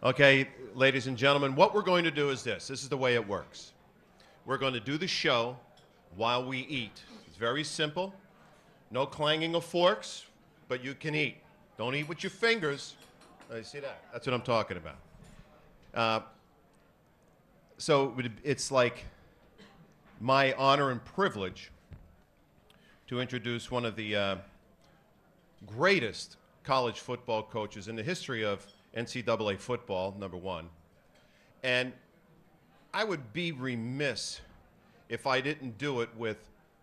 Okay, ladies and gentlemen, what we're going to do is this. This is the way it works. We're going to do the show while we eat. It's very simple. No clanging of forks, but you can eat. Don't eat with your fingers. You see that? That's what I'm talking about. So it's like my honor and privilege to introduce one of the greatest college football coaches in the history of NCAA football, number one. And I would be remiss if I didn't do it with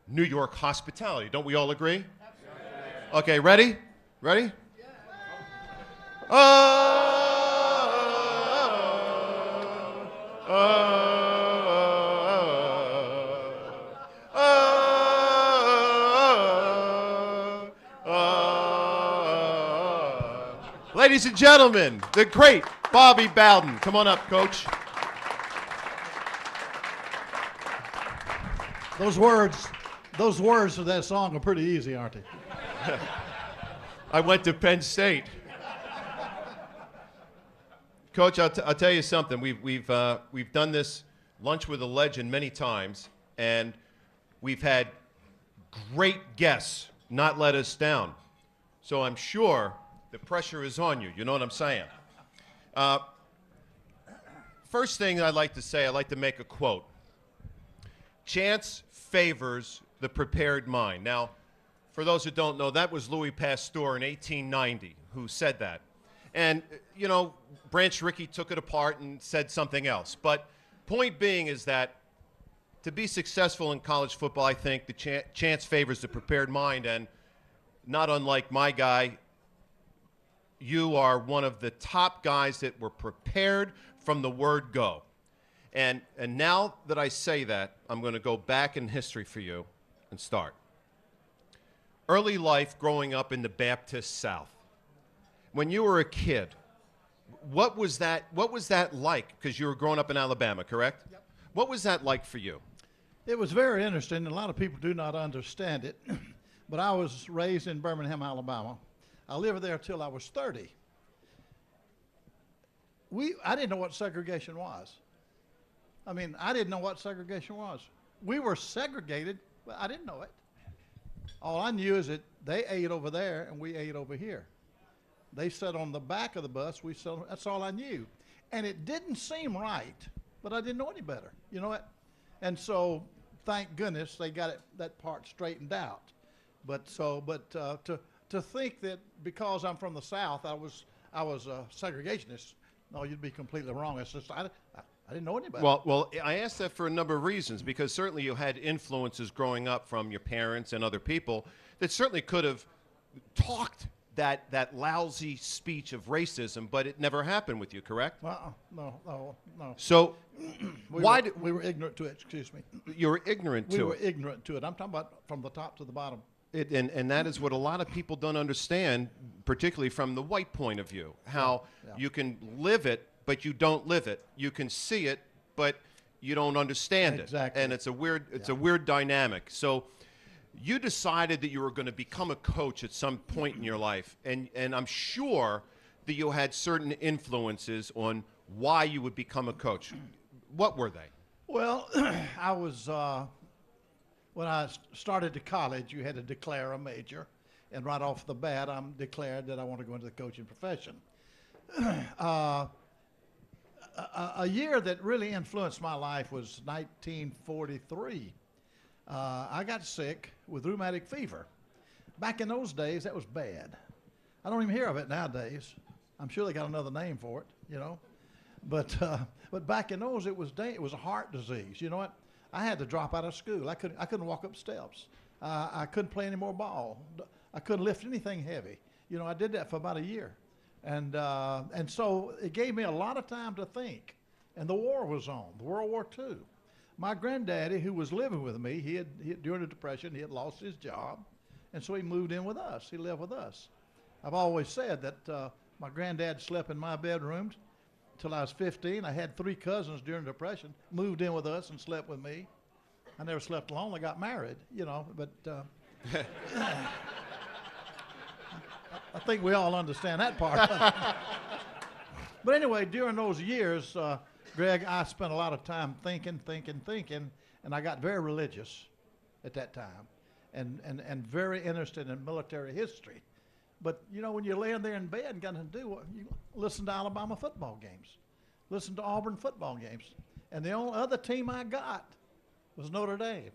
New York hospitality. Don't we all agree? Absolutely. Okay, ready? Ready? Ladies and gentlemen, the great Bobby Bowden. Come on up, Coach. Those words of that song are pretty easy, aren't they? I went to Penn State. Coach, I'll tell you something. We've done this Lunch with a Legend many times, and we've had great guests not let us down. So I'm sure the pressure is on you. You know what I'm saying? First thing I'd like to say, I'd like to make a quote. Chance favors the prepared mind. Now, for those who don't know, that was Louis Pasteur in 1890 who said that. And, you know, Branch Rickey took it apart and said something else. But point being is that to be successful in college football, I think the chance favors the prepared mind. And not unlike my guy, you are one of the top guys that were prepared from the word go. And now that I say that, I'm going to go back in history for you and start. Early life growing up in the Baptist South. When you were a kid, what was that like? Because you were growing up in Alabama, correct? Yep. What was that like for you? It was very interesting, and a lot of people do not understand it. But I was raised in Birmingham, Alabama. I lived there till I was 30. I didn't know what segregation was. I mean, I didn't know what segregation was. We were segregated, but I didn't know it. All I knew is that they ate over there and we ate over here. They sat on the back of the bus. That's all I knew. And it didn't seem right, but I didn't know any better. You know what? And so, thank goodness they got that part straightened out. But to think that because I'm from the South, I was a segregationist, no, you'd be completely wrong. It's just I didn't know any better. Well, I asked that for a number of reasons, because certainly you had influences growing up from your parents and other people that certainly could have talked that lousy speech of racism, but it never happened with you, correct? No. So we were ignorant to it, excuse me. You were ignorant to it. We were ignorant to it. I'm talking about from the top to the bottom. And that is what a lot of people don't understand, particularly from the white point of view, how you can live it, but you don't live it. You can see it, but you don't understand it. Exactly. And it's a weird dynamic. So you decided that you were going to become a coach at some point in your life, and I'm sure that you had certain influences on why you would become a coach. What were they? Well, I was when I started to college, you had to declare a major, and right off the bat, I declared that I want to go into the coaching profession. A year that really influenced my life was 1943. I got sick with rheumatic fever. Back in those days, that was bad. I don't even hear of it nowadays. I'm sure they got another name for it, you know. But back in those, it was a heart disease. You know what? I had to drop out of school. I couldn't walk up steps. I couldn't play any more ball. I couldn't lift anything heavy. You know, I did that for about a year. And so it gave me a lot of time to think. And the war was on, the World War II. My granddaddy, who was living with me, he had during the Depression, he had lost his job. And so he moved in with us. He lived with us. I've always said that my granddad slept in my bedrooms until I was 15. I had 3 cousins during the Depression, moved in with us and slept with me. I never slept alone. I got married, you know, but I think we all understand that part. But anyway, during those years, Greg, I spent a lot of time thinking, and I got very religious at that time, and very interested in military history. But you know, when you're laying there in bed and got nothing to do, you listen to Alabama football games, listen to Auburn football games, and the only other team I got was Notre Dame.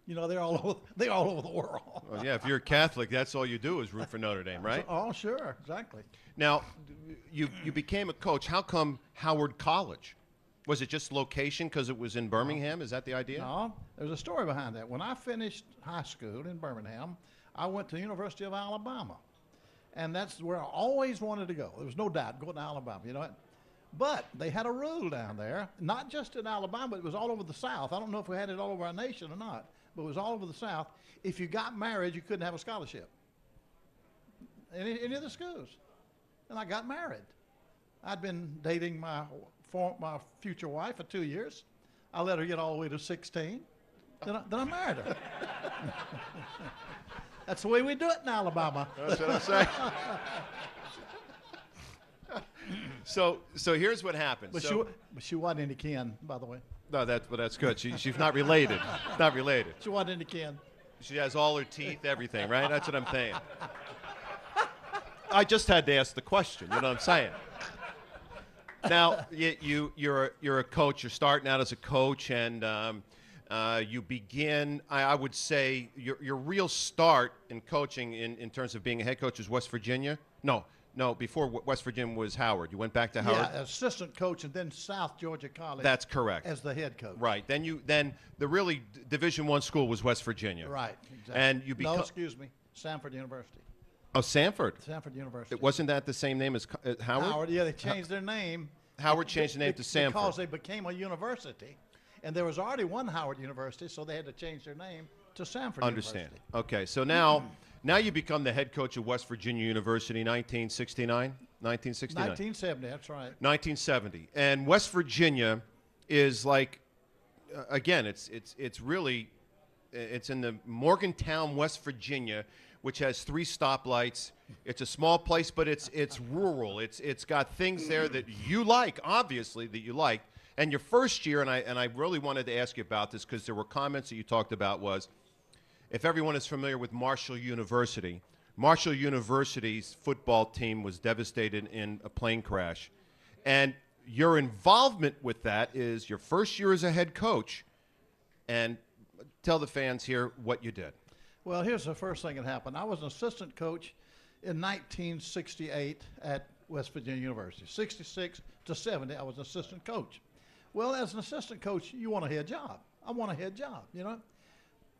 You know, they're all over the world. Well, yeah, if you're a Catholic, that's all you do is root for Notre Dame, right? Oh, sure, exactly. Now, you became a coach. How come Howard College? Was it just location because it was in Birmingham? Is that the idea? No, there's a story behind that. When I finished high school in Birmingham, I went to the University of Alabama. And that's where I always wanted to go. There was no doubt going to Alabama, you know what? But they had a rule down there, not just in Alabama, but it was all over the South. I don't know if we had it all over our nation or not, but it was all over the South. If you got married, you couldn't have a scholarship. Any of the schools. And I got married. I'd been dating my future wife for 2 years. I let her get all the way to 16. Then I married her. That's the way we do it in Alabama. That's what I'm saying. So here's what happened. But she wasn't any kin, by the way. No, that's good. She's not related. Not related. She wasn't any kin. She has all her teeth, everything, right? That's what I'm saying. I just had to ask the question. You know what I'm saying? Now you're a coach. You're starting out as a coach, and you begin. I would say your real start in coaching in terms of being a head coach is West Virginia. No, before West Virginia was Howard. You went back to Howard? Yeah, assistant coach, and then South Georgia College. That's correct. As the head coach. Right. Then the really Division I school was West Virginia. Right, exactly. And you No, excuse me, Samford University. Oh, Sanford. Samford University. Wasn't that the same name as Howard? Howard, yeah, they changed their name. Howard changed the name to Sanford. Because they became a university, and there was already one Howard University, so they had to change their name to Samford Understand. University. Okay, so now you become the head coach of West Virginia University, 1969? 1969. 1970, that's right. 1970. And West Virginia is like, again, it's really, it's in the Morgantown, West Virginia, which has 3 stoplights. It's a small place, but it's rural. It's got things there that you like, obviously, that you like. And your first year, and I really wanted to ask you about this because there were comments that you talked about was, if everyone is familiar with Marshall University's football team was devastated in a plane crash. And your involvement with that is your first year as a head coach. And tell the fans here what you did. Well, here's the first thing that happened. I was an assistant coach in 1968 at West Virginia University. 66 to 70, I was an assistant coach. Well, as an assistant coach, you want a head job. I want a head job, you know.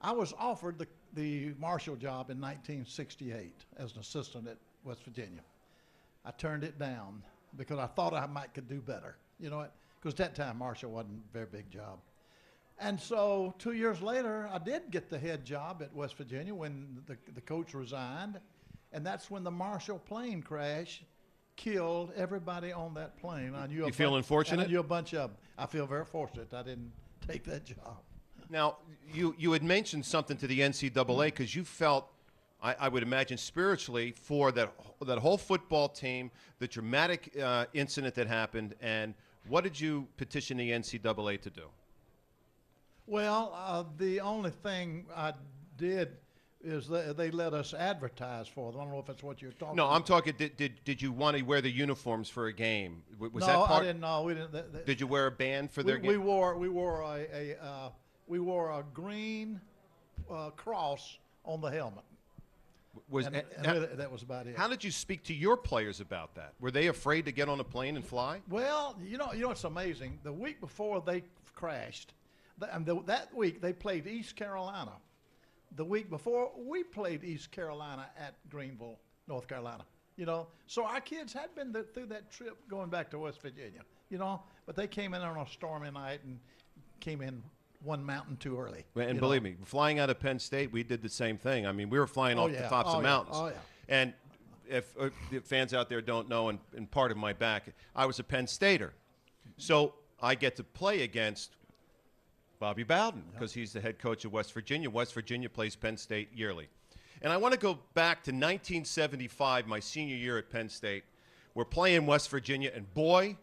I was offered the Marshall job in 1968 as an assistant at West Virginia. I turned it down because I thought I could do better, you know, because at that time Marshall wasn't a very big job. And so 2 years later, I did get the head job at West Virginia when the coach resigned, and that's when the Marshall plane crash killed everybody on that plane. You feeling fortunate? I knew a bunch of them. I feel very fortunate I didn't take that job. Now, you had mentioned something to the NCAA because you felt, I would imagine spiritually, for that whole football team, the dramatic incident that happened, and what did you petition the NCAA to do? Well, the only thing I did is they let us advertise for them. I don't know if that's what you're talking about. No, I'm talking, did you want to wear the uniforms for a game? Was no, that part? I didn't know. We didn't. Did you wear a band for their game? We wore a green cross on the helmet. That was about it. How did you speak to your players about that? Were they afraid to get on a plane and fly? Well, you know, it's amazing. The week before they crashed, that week they played East Carolina. The week before, we played East Carolina at Greenville, North Carolina. You know, so our kids had been through that trip going back to West Virginia. You know, but they came in on a stormy night and came in one mountain too early. And believe me, flying out of Penn State, we did the same thing. I mean, we were flying off the tops of mountains. Oh, yeah. And if the fans out there don't know, and part of my back, I was a Penn Stater. So I get to play against Bobby Bowden because he's the head coach of West Virginia. West Virginia plays Penn State yearly. And I want to go back to 1975, my senior year at Penn State, We're playing West Virginia, and boy,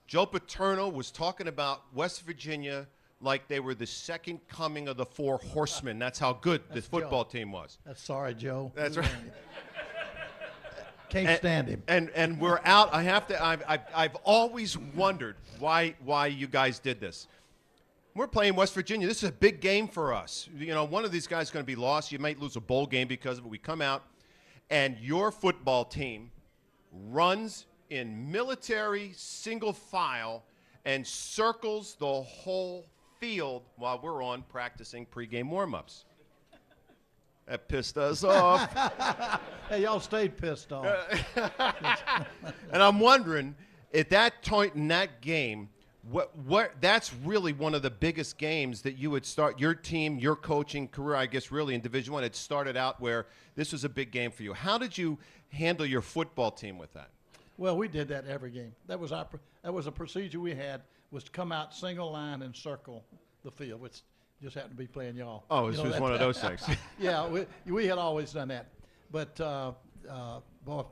Joe Paterno was talking about West Virginia like they were the second coming of the Four Horsemen. That's how good this football team was. That's sorry, Joe. That's right. Can't stand him. And we're out. I've always wondered why you guys did this. We're playing West Virginia. This is a big game for us. You know, one of these guys is going to be lost. You might lose a bowl game because of it. We come out, and your football team runs in military single file and circles the whole field while we're on practicing pregame warm-ups. That pissed us off. Hey, y'all stayed pissed off. And I'm wondering, at that point in that game, what that's really one of the biggest games that you would start your team, your coaching career, I guess, really in Division I. It started out where this was a big game for you. How did you handle your football team with that? Well, we did that every game. That was a procedure we had, was to come out single line and circle the field, which just happened to be playing y'all. Oh, it was one of those things. Yeah, we had always done that. But, boy,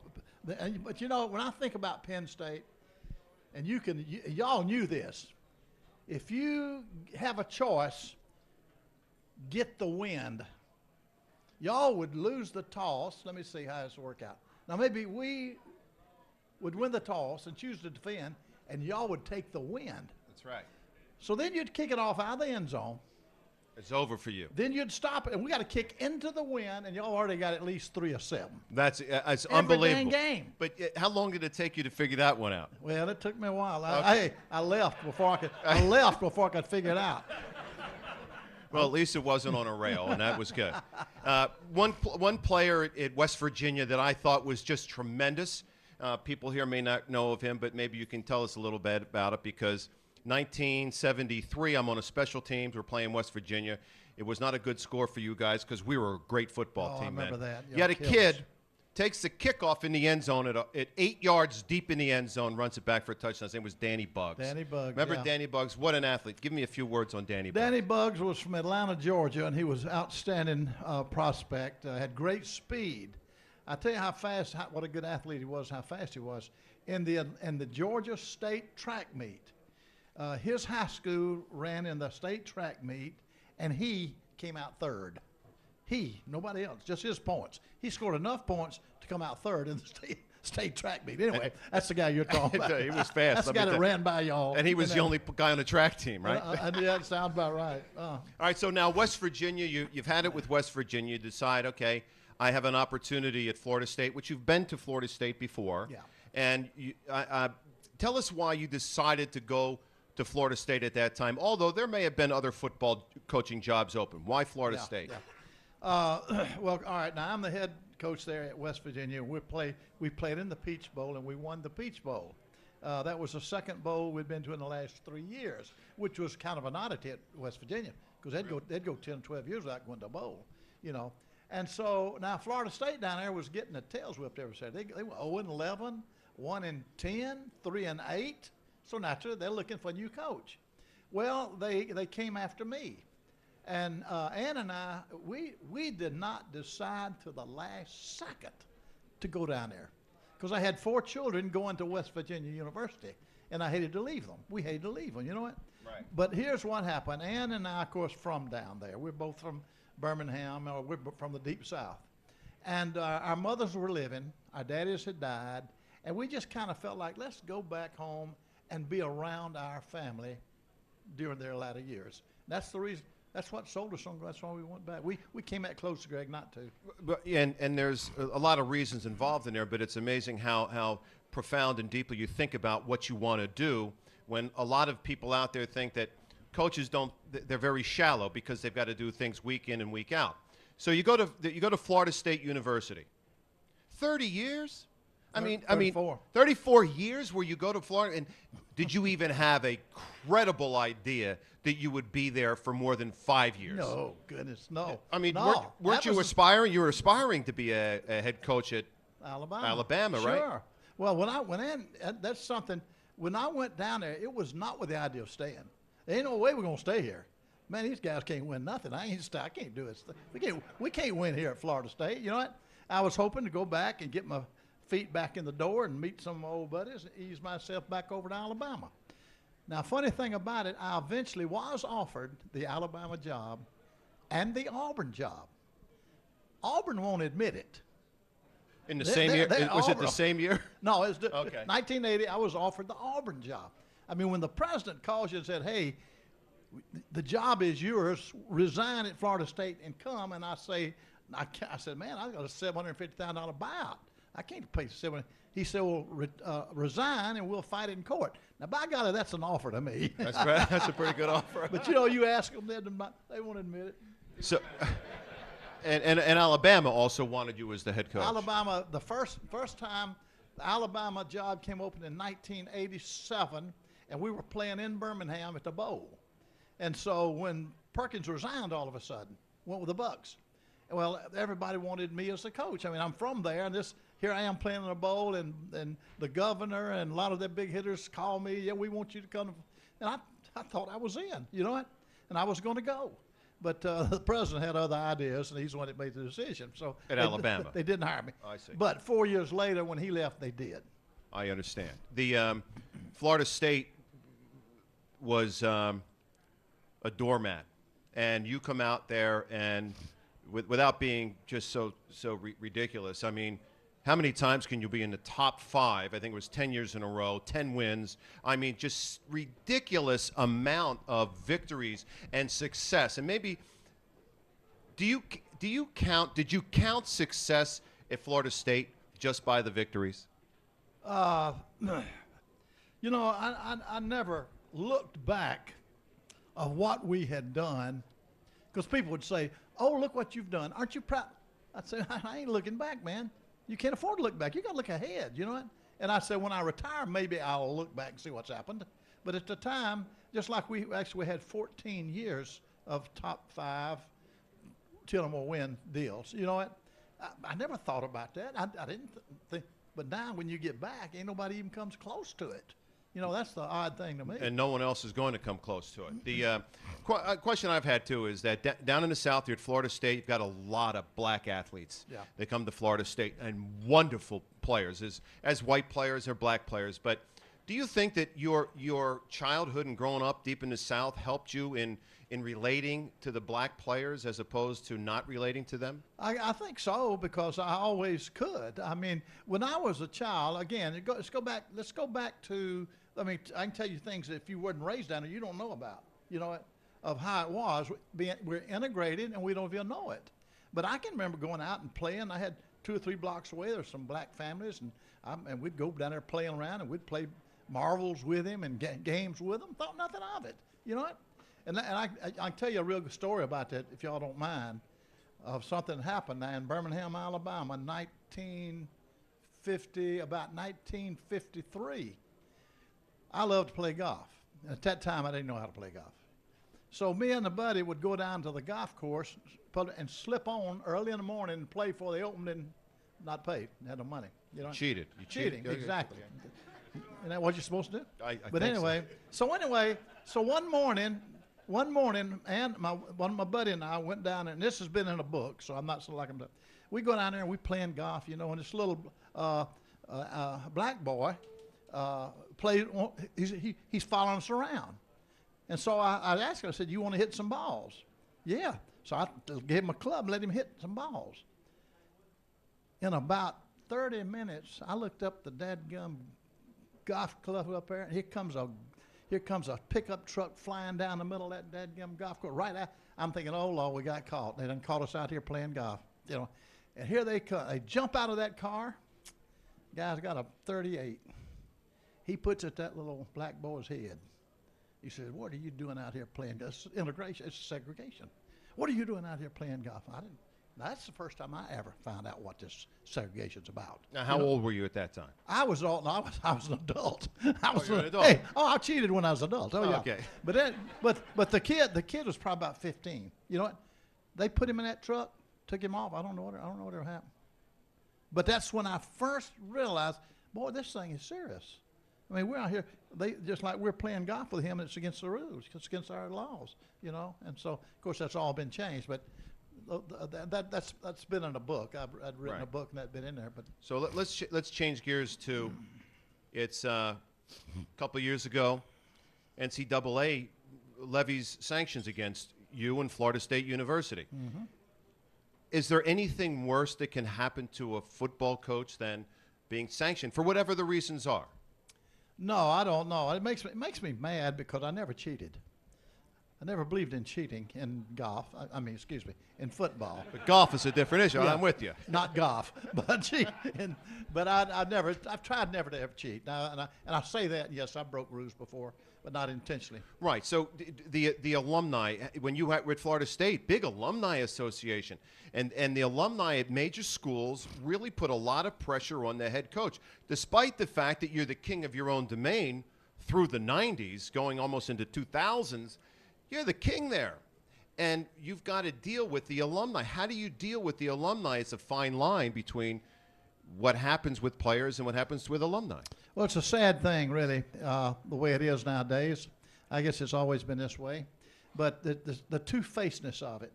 but you know, when I think about Penn State, and y'all knew this, if you have a choice, get the wind, y'all would lose the toss. Let me see how this will work out. Now, maybe we would win the toss and choose to defend, and y'all would take the wind. That's right. So then you'd kick it off out of the end zone. It's over for you. Then you'd stop it, and we got to kick into the wind, and y'all already got at least 3 or 7. It's Every unbelievable. dang game. But how long did it take you to figure that one out? Well, it took me a while. Okay. I left before I could figure it out. Well, at least it wasn't on a rail, and that was good. One player at West Virginia that I thought was just tremendous. People here may not know of him, but maybe you can tell us a little bit about it, because 1973, I'm on a special teams. We're playing West Virginia. It was not a good score for you guys because we were a great football team. I remember that. You had a kid takes the kickoff in the end zone at 8 yards deep in the end zone, runs it back for a touchdown. His name was Danny Buggs. Danny Buggs. Remember Danny Buggs? What an athlete. Give me a few words on Danny Buggs. Danny Buggs was from Atlanta, Georgia, and he was an outstanding prospect. Had great speed. I tell you what a good athlete he was, how fast he was. In the Georgia State track meet, his high school ran in the state track meet, and he came out third. Nobody else, just his points. He scored enough points to come out third in the state track meet. Anyway, that's the guy you're talking about. He was fast. That's the guy that ran by y'all. And he was the only guy on the track team, right? Yeah, that sounds about right. All right, so now West Virginia, you've had it with West Virginia. You decide, okay, I have an opportunity at Florida State, which you've been to Florida State before. Yeah. And tell us why you decided to go to Florida State at that time, although there may have been other football coaching jobs open. Why Florida State? Yeah. Well, all right, now I'm the head coach there at West Virginia. We played in the Peach Bowl, and we won the Peach Bowl. That was the second bowl we'd been to in the last 3 years, which was kind of an oddity at West Virginia, because they'd go 10, 12 years without going to a bowl, you know. And so now Florida State down there was getting the tails whipped every Saturday. They were 0-11, 1-10, 3-8. So naturally, they're looking for a new coach. Well, they came after me. And Ann and I, we did not decide to the last second to go down there, because I had 4 children going to West Virginia University, and I hated to leave them. We hated to leave them, you know what? Right. But here's what happened. Ann and I, of course, from down there. We're both from Birmingham, or we're from the Deep South. And our mothers were living. Our daddies had died. And we just kind of felt like, let's go back home and be around our family during their latter years. That's the reason. That's what sold us on. That's why we went back. We came that close, Greg, not to. But, and there's a lot of reasons involved in there, but it's amazing how profound and deeply you think about what you want to do, when a lot of people out there think that coaches they're very shallow because they've got to do things week in and week out. So you go to Florida State University. 30 years? I mean 34 years where you go to Florida. And did you even have a credible idea that you would be there for more than 5 years? No, goodness, no. I mean, no. weren't you aspiring? You were aspiring to be a head coach at Alabama, right? Sure. Well, when I went in, that's something. When I went down there, it was not with the idea of staying. There ain't no way we're gonna stay here. Man, these guys can't win nothing. I can't do it. We can't win here at Florida State. You know what? I was hoping to go back and get my feet back in the door and meet some old buddies and ease myself back over to Alabama. Now, funny thing about it, I eventually was offered the Alabama job and the Auburn job. Auburn won't admit it. In the same year? Was it the same year? No, it was Okay. 1980. I was offered the Auburn job. I mean, when the president calls you and said, hey, the job is yours, resign at Florida State and come, and I said, man, I got a $750,000 buyout. I can't pay $700,000. He said, well, resign and we'll fight it in court. Now, by golly, that's an offer to me. That's right. That's a pretty good offer. But, you know, you ask them, they won't admit it. So, and Alabama also wanted you as the head coach. Alabama, the first time the Alabama job came open in 1987, and we were playing in Birmingham at the Bowl. And so when Perkins resigned all of a sudden, went with the Bucks. Well, everybody wanted me as the coach. I mean, I'm from there, and here I am playing in a bowl, and the governor and a lot of the big hitters called me, yeah, we want you to come. And I thought I was in, you know what? And I was going to go. But the president had other ideas, and he's the one that made the decision. So at Alabama. They didn't hire me. I see. But 4 years later, when he left, they did. I understand. The Florida State was a doormat, and you come out there and without being just so ridiculous, I mean, how many times can you be in the top 5? I think it was 10 years in a row, 10 wins. I mean, just ridiculous amount of victories and success. And maybe, did you count success at Florida State just by the victories? You know, I never looked back of what we had done, because people would say, oh, look what you've done. Aren't you proud? I'd say, I ain't looking back, man. You can't afford to look back. You got to look ahead, you know what? And I said, when I retire, maybe I'll look back and see what's happened. But at the time, just like we had 14 years of top 5, 10 or more win deals. You know what? I never thought about that. I didn't think. But now when you get back, ain't nobody even comes close to it. You know, that's the odd thing to me. And no one else is going to come close to it. The question I've had, too, is that down in the South, you're at Florida State, you've got a lot of black athletes. Yeah. They come to Florida State, and wonderful players, as white players or black players. But do you think that your childhood and growing up deep in the South helped you in relating to the black players as opposed to not relating to them? I think so, because I always could. I mean, when I was a child, again, let's go back to, I mean, I can tell you things that if you weren't raised down there, you don't know about, you know, of how it was. We're integrated, and we don't even know it. But I can remember going out and playing. I had 2 or 3 blocks away, there were some black families, and we'd go down there playing around, and we'd play marbles with him and games with him. Thought nothing of it, you know what? And I can tell you a real good story about that, if y'all don't mind, of something that happened in Birmingham, Alabama, about 1953. I loved to play golf. At that time, I didn't know how to play golf. So me and the buddy would go down to the golf course and slip on early in the morning and play before they opened and not paid. Had no money. You know? Cheated. You Cheating, cheated. exactly. Isn't that what you're supposed to do? But anyway, so one morning, and one of my buddy and I went down there, and this has been in a book, so I'm not so like I'm. We go down there and we playing golf, you know, and this little black boy plays. He's following us around, and so I asked him. I said, "You want to hit some balls?" Yeah. So I gave him a club and let him hit some balls. In about 30 minutes, I looked up the dadgum golf club up there, and here comes a pickup truck flying down the middle of that dadgum golf course. Right out, I'm thinking, oh Lord, we got caught. They done caught us out here playing golf, you know. And here they come. They jump out of that car. Guy's got a .38. He puts it at that little black boy's head. He says, "What are you doing out here playing golf?" It's integration. It's segregation. What are you doing out here playing golf? That's the first time I ever found out what this segregation's about. Now, how old were you at that time? I was an adult. You're an adult. Hey, I cheated when I was an adult. Oh, yeah. Okay. But the kid was probably about 15. You know what? They put him in that truck, took him off. I don't know what ever happened. But that's when I first realized, boy, this thing is serious. I mean, we're out here, just like we're playing golf with him, it's against the rules. It's against our laws, you know. And so, of course, that's all been changed. But that's been in a book. I'd written Right. a book and that's been in there. But So let's change gears to it's a couple of years ago, NCAA levies sanctions against you and Florida State University. Mm-hmm. Is there anything worse that can happen to a football coach than being sanctioned for whatever the reasons are? no, I don't know. It makes me mad because I never cheated. I never believed in cheating in golf. I mean, excuse me, in football. But golf is a different issue. Yeah. I'm with you. Not golf, but cheat. But I've tried never to ever cheat. Now, and I say that, yes, I broke rules before, but not intentionally. Right. So the alumni, when you were at Florida State, big alumni association, and the alumni at major schools really put a lot of pressure on the head coach, despite the fact that you're the king of your own domain through the 90s, going almost into 2000s. You're the king there. And you've got to deal with the alumni. How do you deal with the alumni? It's a fine line between what happens with players and what happens with alumni. Well, it's a sad thing, really, the way it is nowadays. I guess it's always been this way. But the two-facedness of it.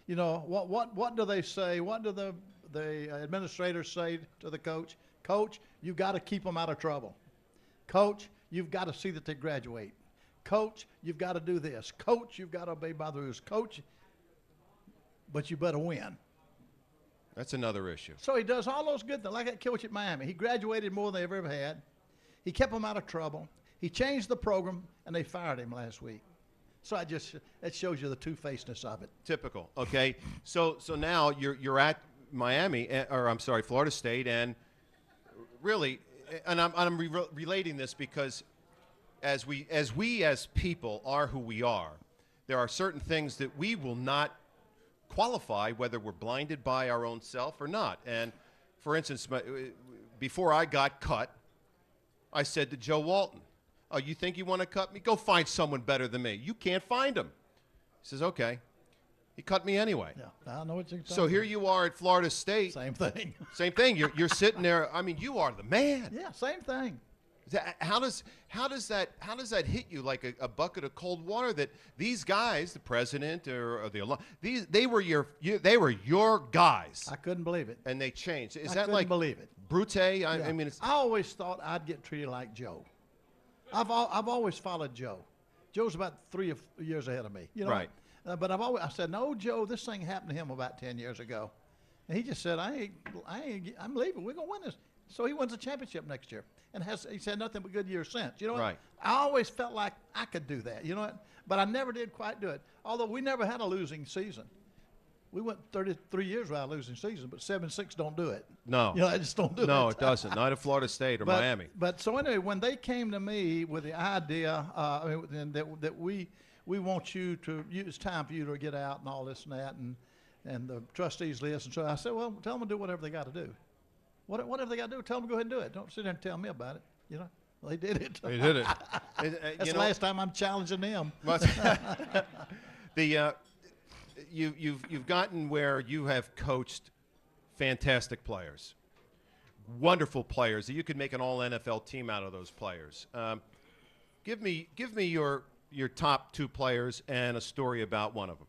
You know, what do they say? What do the administrators say to the coach? Coach, you've got to keep them out of trouble. Coach, you've got to see that they graduate. Coach, you've got to do this. Coach, you've got to obey by the rules. Coach, but you better win. That's another issue. So he does all those good things, like that coach at Miami. He graduated more than they've ever had. He kept them out of trouble. He changed the program, and they fired him last week. So that shows you the two-facedness of it. Typical. Okay. So now you're at Miami, or I'm sorry, Florida State, and really, and I'm relating this because as people are who we are, there are certain things that we will not qualify whether we're blinded by our own self or not. And for instance, before I got cut, I said to Joe Walton, "Oh, you think you want to cut me? Go find someone better than me. You can't find him." He says, "Okay." He cut me anyway. Yeah, I know what you're talking So here about. you are at Florida State. Same thing. Same thing. You're sitting there. I mean, you are the man. Yeah, same thing. How does that hit you like a bucket of cold water? That these guys, the president or the alum, they were your guys, I couldn't believe it. and they changed. Is I that couldn't like believe it. brute? Yeah. I mean, it's I always thought I'd get treated like Joe. I've always followed Joe. Joe's about 3 years ahead of me. You know. Right. But I said, no, Joe, this thing happened to him about 10 years ago, and he just said, I'm leaving. We're gonna win this. So he wins the championship next year, and he's had nothing but good years since. You know what? Right. I always felt like I could do that. You know what? But I never did quite do it. Although we never had a losing season. We went 33 years without a losing season, but 7-6 don't do it. no, You know, I just don't do it. no, it doesn't. Not at Florida State or Miami. But so anyway, when they came to me with the idea that we want you to, it's time for you to get out and all this and that, and the trustees list, and so I said, well, tell them to do whatever they got to do. Whatever they got to do, tell them to go ahead and do it. Don't sit there and tell me about it. You know, well, they did it. They did it. That's the last time I'm challenging them. You've gotten where you have coached fantastic players, wonderful players that you could make an all NFL team out of those players. Give me your top 2 players and a story about one of them.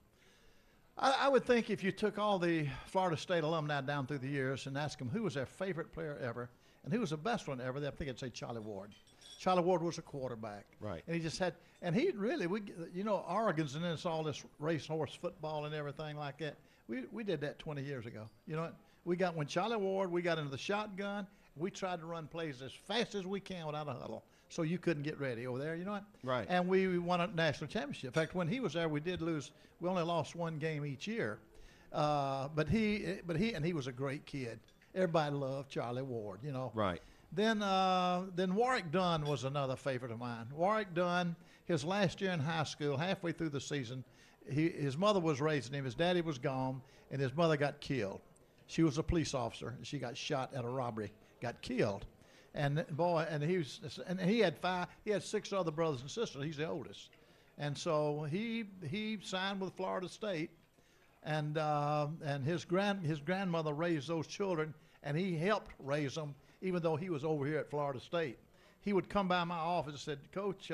I would think if you took all the Florida State alumni down through the years and asked them who was their favorite player ever and who was the best one ever, I think I'd say Charlie Ward. Charlie Ward was a quarterback. Right. And he just had, and he really, Oregon's and then it's all this racehorse football and everything like that. We did that 20 years ago. You know what? When Charlie Ward, we got into the shotgun, we tried to run plays as fast as we can without a huddle. So you couldn't get ready over there, you know what? Right. And we won a national championship. In fact, when he was there, we did lose. We only lost 1 game each year. But he was a great kid. Everybody loved Charlie Ward, you know. Right. Then Warwick Dunn was another favorite of mine. Warwick Dunn, his last year in high school, halfway through the season, his mother was raising him. His daddy was gone, and his mother got killed. She was a police officer, and she got shot at a robbery, got killed. And he had 6 other brothers and sisters. He's the oldest, and so he signed with Florida State, and his grandmother raised those children, and he helped raise them, even though he was over here at Florida State. he would come by my office and said, Coach,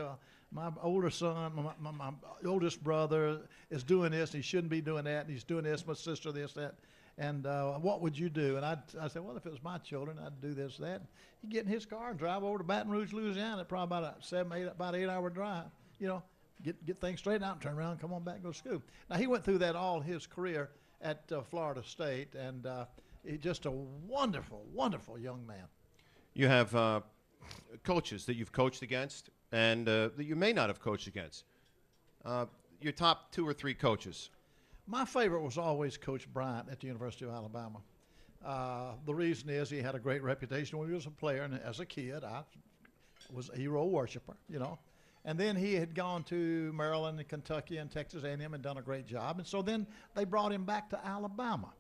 my older son, my oldest brother is doing this, and he shouldn't be doing that, and he's doing this, my sister this, that. And what would you do? And I said, well, if it was my children, I'd do this, that. He'd get in his car and drive over to Baton Rouge, Louisiana, probably about about 8-hour drive, you know, get things straightened out and turn around and come on back and go to school. Now, he went through that all his career at Florida State, and he's just a wonderful, wonderful young man. You have coaches that you've coached against and that you may not have coached against. Your top 2 or 3 coaches. My favorite was always Coach Bryant at the University of Alabama. The reason is he had a great reputation when he was a player, and as a kid, I was a hero worshiper, you know. And then he had gone to Maryland and Kentucky and Texas A&M and done a great job. And so then they brought him back to Alabama.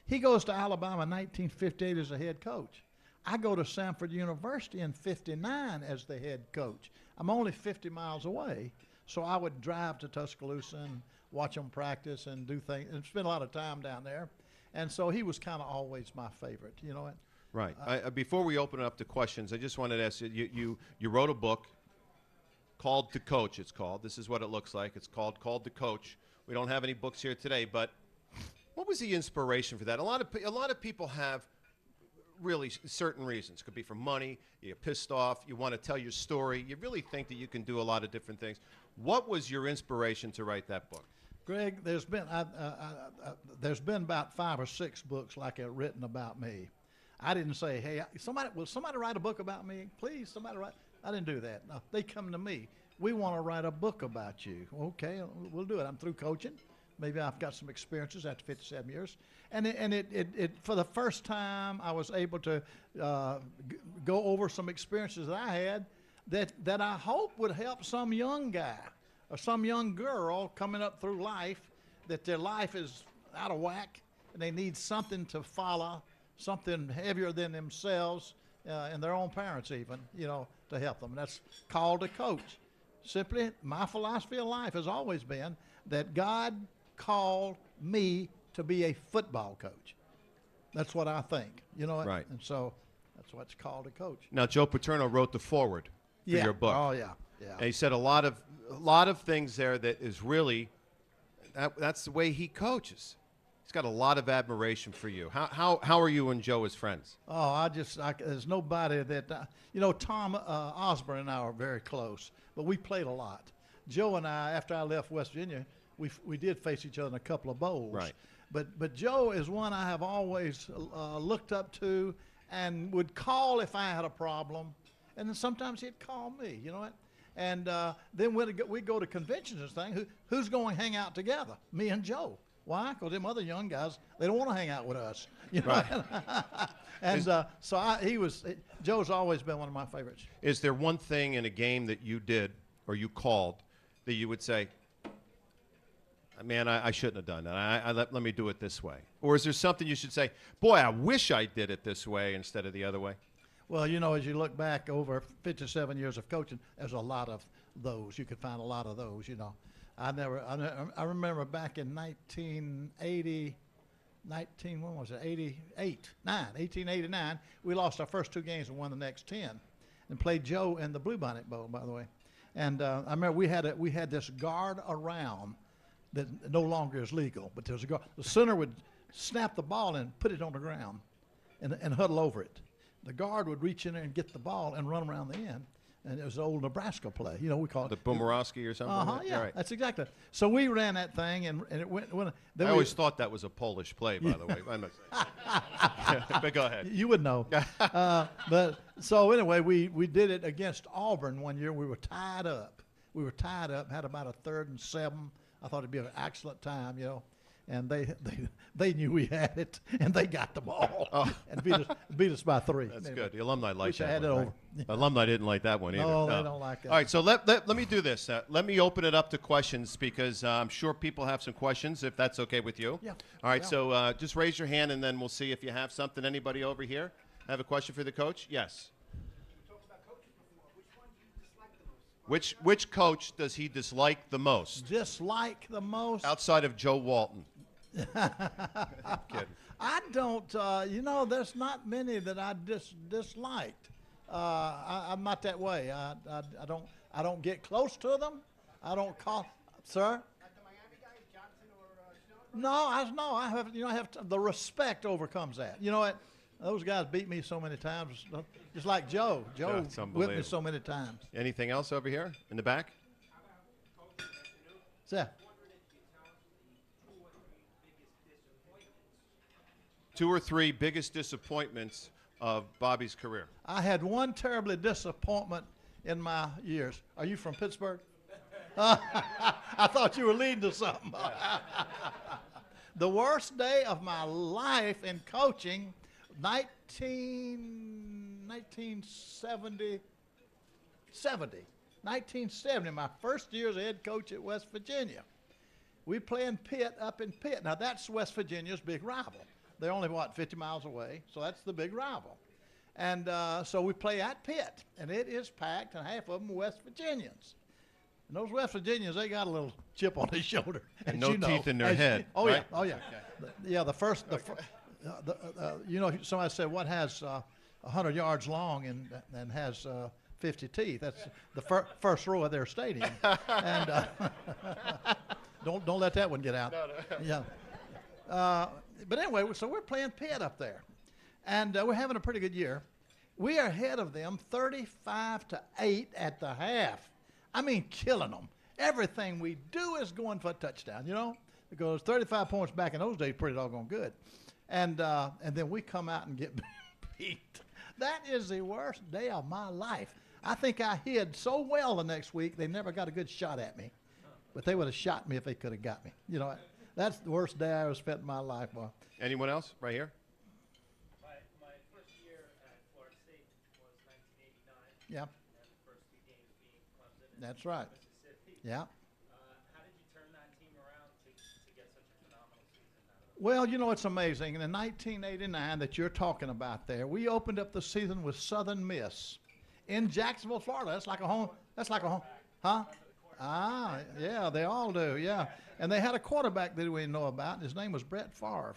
He goes to Alabama in 1958 as a head coach. I go to Samford University in 59 as the head coach. I'm only 50 miles away, so I would drive to Tuscaloosa and watch them practice and do things and spend a lot of time down there. And so he was kind of always my favorite, you know. Right. Before we open it up to questions, I just wanted to ask you, you wrote a book called To Coach, it's called. This is what it looks like. It's called To Coach. We don't have any books here today, but what was the inspiration for that? A lot of people have really certain reasons. Could be for money, you're pissed off, you want to tell your story, you really think that you can do a lot of different things. What was your inspiration to write that book? Greg, there's been about 5 or 6 books like that written about me. I didn't say, hey, will somebody write a book about me? Please, somebody write. I didn't do that. No, they come to me. We want to write a book about you. Okay, we'll do it. I'm through coaching. Maybe I've got some experiences after 57 years. And it for the first time, I was able to go over some experiences that I had that I hope would help some young guy or some young girl coming up through life, that their life is out of whack and they need something to follow, something heavier than themselves and their own parents even, you know, to help them. And that's called to coach. Simply, my philosophy of life has always been that God called me to be a football coach. That's what I think, you know. Right. And so that's what's called to coach. Now, Joe Paterno wrote the foreword for your book. Oh, yeah. Yeah. And he said a lot of things there that is really, that's the way he coaches. He's got a lot of admiration for you. How are you and Joe as friends? Oh, there's nobody that, you know, Tom Osborne and I are very close, but we played a lot. Joe and I, after I left West Virginia, we did face each other in a couple of bowls. Right. But Joe is one I have always looked up to and would call if I had a problem, and then sometimes he'd call me, you know what? And then we go to conventions and things. Who's going to hang out together? Me and Joe. Why? Because them other young guys, they don't want to hang out with us. You know? Right. And Joe's always been one of my favorites. Is there one thing in a game that you did or you called that you would say, man, I shouldn't have done that. Let me do it this way? Or is there something you should say, boy, I wish I did it this way instead of the other way? Well, you know, as you look back over 57 years of coaching, there's a lot of those. You could find a lot of those, you know. I remember back in 1889, we lost our first 2 games and won the next 10 and played Joe in the Bluebonnet Bowl, by the way. And I remember we had this guard around that no longer is legal, but there was a guard. The center would snap the ball and put it on the ground and huddle over it. The guard would reach in there and get the ball and run around the end. And it was an old Nebraska play. You know, we call it. The Boomerowski or something? Yeah, right. That's exactly. So we ran that thing, and it went. I always thought that was a Polish play, by the way. But go ahead. You would know. But so anyway, we did it against Auburn one year. We were tied up. Had about a 3rd and 7. I thought it'd be an excellent time, you know. And they knew we had it, and they got the ball and beat us by 3. That's good. The alumni liked that had one. it right? over. The alumni didn't like that one either. No, they don't like it. All right, so let me do this. Let me open it up to questions because I'm sure people have some questions, if that's okay with you. Yeah. All right, Yeah. so just raise your hand, and then we'll see if you have something. Anybody over here have a question for the coach? Yes. Which coach does he dislike the most? Dislike the most? Outside of Joe Walton. I'm kidding. I don't, you know, there's not many that I disliked. I'm not that way. I don't get close to them. I don't call, sir. No, I have. I have the respect overcomes that. You know what? Those guys beat me so many times, just like Joe. Joe it's whipped me so many times. Anything else over here in the back? Yeah. 2 or 3 biggest disappointments of Bobby's career. I had one terribly disappointment in my years. Are you from Pittsburgh? I thought you were leading to something. The worst day of my life in coaching, 1970, my first year as a head coach at West Virginia. We playing Pitt up in Pitt. Now, that's West Virginia's big rival. They're only, 50 miles away, so that's the big rival. And so we play at Pitt, and it is packed, and half of them are West Virginians. And those West Virginians, they got a little chip on their shoulder. And no teeth in their head. Oh, right? yeah, oh, yeah. Somebody said, what has 100 yards long and has 50 teeth? That's the first row of their stadium. And don't let that one get out. No. Yeah. But anyway, so we're playing Pitt up there, and we're having a pretty good year. We are ahead of them 35-8 at the half. I mean, killing them. Everything we do is going for a touchdown, because 35 points back in those days pretty doggone good. And then we come out and get beat. That is the worst day of my life. I think I hid so well the next week, they never got a good shot at me. But they would have shot me if they could have got me. That's the worst day I ever spent in my life, boy. Anyone else? Right here? My first year at Florida State was 1989. Yeah. And the first 2 games being Clemson and That's right. Mississippi. Yeah. How did you turn that team around to get such a phenomenal season out of it? Well, it's amazing. In 1989 that you're talking about there, we opened up the season with Southern Miss in Jacksonville, Florida. That's like a home. Huh? Ah, yeah, they all do, yeah. And they had a quarterback that we didn't know about. His name was Brett Favre.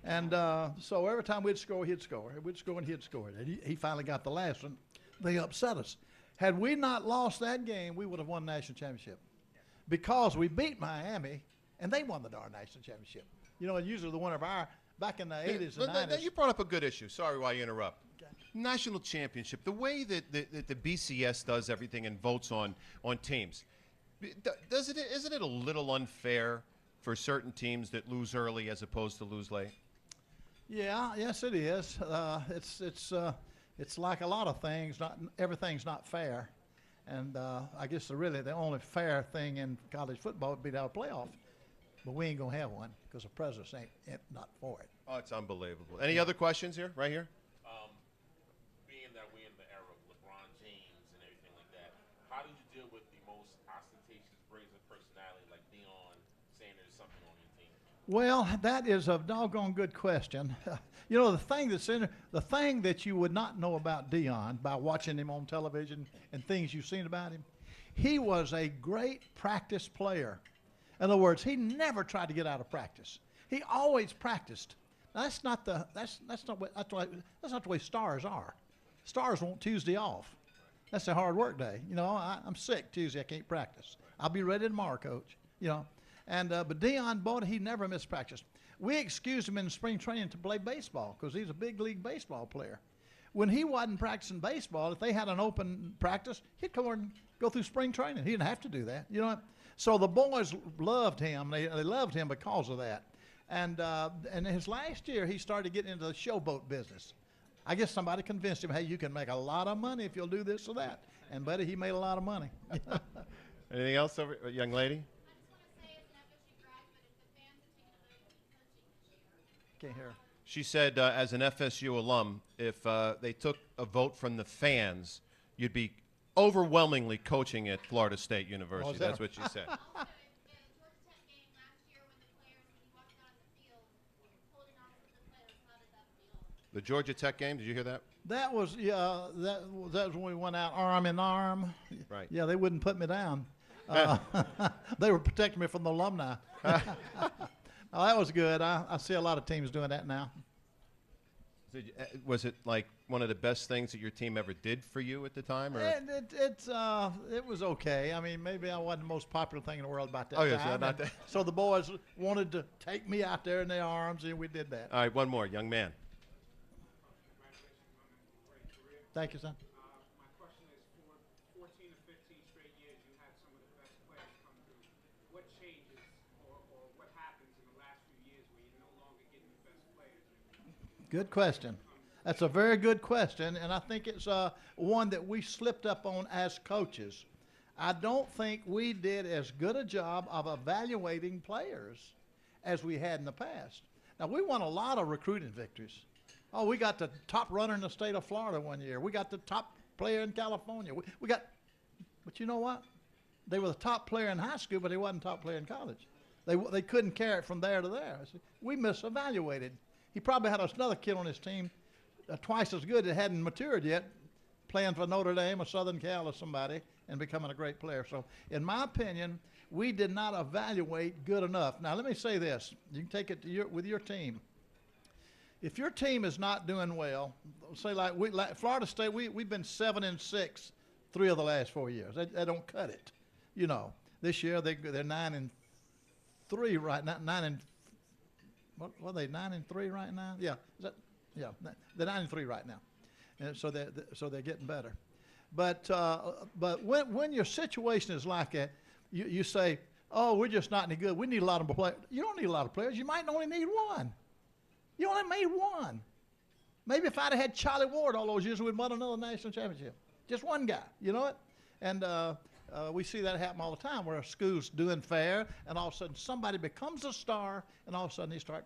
And so every time we'd score, he'd score. We'd score and he'd score. And he finally got the last one. They upset us. Had we not lost that game, we would have won the national championship. Because we beat Miami, and they won the darn national championship. Usually the one of our, back in the 80s and 90s. You brought up a good issue. Sorry why you interrupt. National championship, the way that the BCS does everything and votes on teams, isn't it a little unfair for certain teams that lose early as opposed to lose late? Yeah, yes, it is. It's like a lot of things. Not everything's not fair, and I guess the only fair thing in college football would be to have a playoff, but we ain't gonna have one because the presidents ain't not for it. Oh, it's unbelievable. Any other questions here? Right here. Being that we're in the era of LeBron James and everything like that, how did you deal with the most ostentatious, brazen personality like Deion saying there's something on your team? Well, that is a doggone good question. The thing that you would not know about Deion by watching him on television and things you've seen about him, he was a great practice player. In other words, he never tried to get out of practice. He always practiced. Now, that's not the way stars are. Stars want Tuesday off. That's a hard work day. I'm sick Tuesday. I can't practice. I'll be ready tomorrow, Coach. And but Deion, boy, he never missed practice. We excused him in spring training to play baseball because he's a big league baseball player. When he wasn't practicing baseball, if they had an open practice, he'd come over and go through spring training. He didn't have to do that. So the boys loved him. They loved him because of that. And his last year, he started getting into the showboat business. I guess somebody convinced him, hey, you can make a lot of money if you'll do this or that. And, buddy, he made a lot of money. Anything else, young lady? Can't hear. She said, as an FSU alum, if they took a vote from the fans, you'd be overwhelmingly coaching at Florida State University. That's what she said. The Georgia Tech game, did you hear that? That was that was when we went out arm in arm. Right. Yeah, they wouldn't put me down. They were protecting me from the alumni. Oh, that was good. I see a lot of teams doing that now. Was it like one of the best things that your team ever did for you at the time? Or? It was okay. I mean, maybe I wasn't the most popular thing in the world about that Oh, yes, time. not that. So the boys wanted to take me out there in their arms, and we did that. All right, one more, young man. Thank you, son. My question is, for 14 or 15 straight years, you had some of the best players come through. What changes or what happens in the last few years where you're no longer getting the best players? Good question. That's a very good question, and I think it's one that we slipped up on as coaches. I don't think we did as good a job of evaluating players as we had in the past. Now, we won a lot of recruiting victories. Oh, we got the top runner in the state of Florida one year. We got the top player in California. We got, but you know what? They were the top player in high school, but they wasn't top player in college. They couldn't carry it from there to there. We misevaluated. He probably had another kid on his team twice as good that hadn't matured yet, playing for Notre Dame or Southern Cal or somebody and becoming a great player. So, in my opinion, we did not evaluate good enough. Now, let me say this. You can take it to with your team. If your team is not doing well, say like Florida State, we've been 7-6 3 of the last 4 years. They don't cut it. You know, this year they're 9-3 right now. What are they, 9-3 right now? Yeah, yeah, they're 9-3 right now, and so they're getting better. But when your situation is like that, you say, oh, we're just not any good. We need a lot of players. You don't need a lot of players. You might only need one. You only made one. Maybe if I'd have had Charlie Ward all those years, we'd won another national championship. Just one guy, you know it? And we see that happen all the time where a school's doing fair, and all of a sudden somebody becomes a star, and all of a sudden they start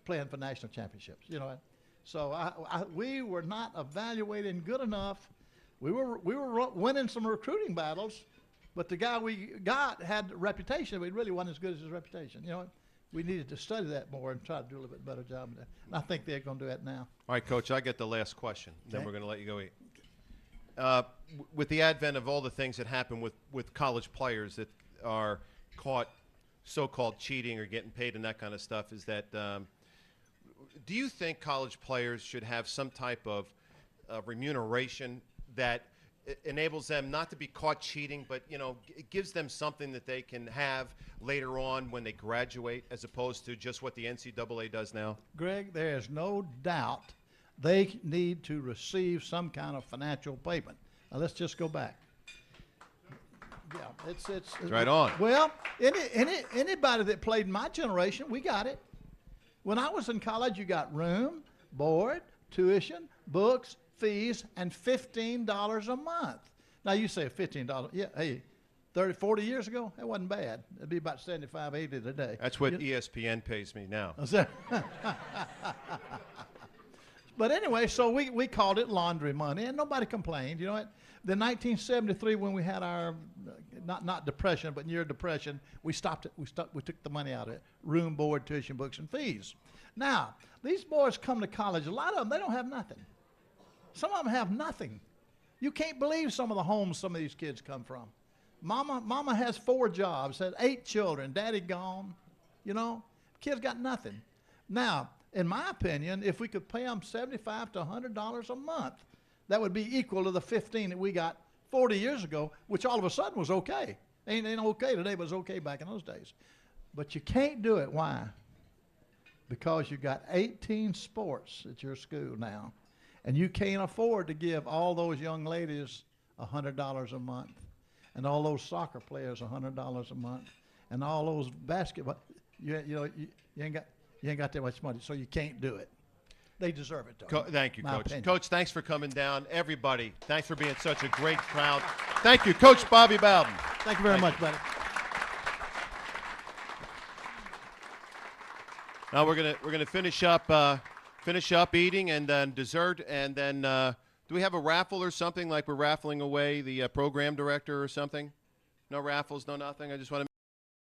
playing for national championships, you know. So we were not evaluating good enough. We were winning some recruiting battles, but the guy we got had a reputation. We really wasn't as good as his reputation, you know. We needed to study that more and try to do a little bit better job of that. And I think they're going to do that now. All right, Coach, I get the last question. Okay. Then we're going to let you go eat. With the advent of all the things that happen with college players that are caught so-called cheating or getting paid and that kind of stuff, is that do you think college players should have some type of remuneration that enables them not to be caught cheating, but, you know, it gives them something that they can have later on when they graduate, as opposed to just what the NCAA does now? Greg, there is no doubt they need to receive some kind of financial payment. Now, let's just go back. Yeah, it's right on. Well, anybody that played in my generation, we got it. When I was in college, you got room, board, tuition, books, fees, and $15 a month. Now, you say $15. Yeah, hey, 30, 40 years ago, that wasn't bad. It'd be about $75, $80 today. That's what ESPN pays me now. But anyway, so we called it laundry money, and nobody complained. You know what? Then 1973, when we had our not depression, but near depression, we stopped it. We took the money out of it: room, board, tuition, books, and fees. Now, these boys come to college. A lot of them, they don't have nothing. Some of them have nothing. You can't believe some of the homes some of these kids come from. Mama has 4 jobs, has 8 children, daddy gone. You know, kids got nothing. Now, in my opinion, if we could pay them $75 to $100 a month, that would be equal to the 15 that we got 40 years ago, which all of a sudden was okay. Ain't okay today, but it was okay back in those days. But you can't do it. Why? Because you got 18 sports at your school now, and you can't afford to give all those young ladies $100 a month, and all those soccer players $100 a month, and all those basketball. You ain't got that much money, so you can't do it. They deserve it, though. Thank you, Coach. Opinion. Coach, thanks for coming down. Everybody, thanks for being such a great crowd. Thank you, Coach Bobby Bowden. Thank you very much, buddy. Now we're gonna finish up eating, and then dessert, and then do we have a raffle or something, like we're raffling away the program director or something? No raffles, no nothing. I just want to.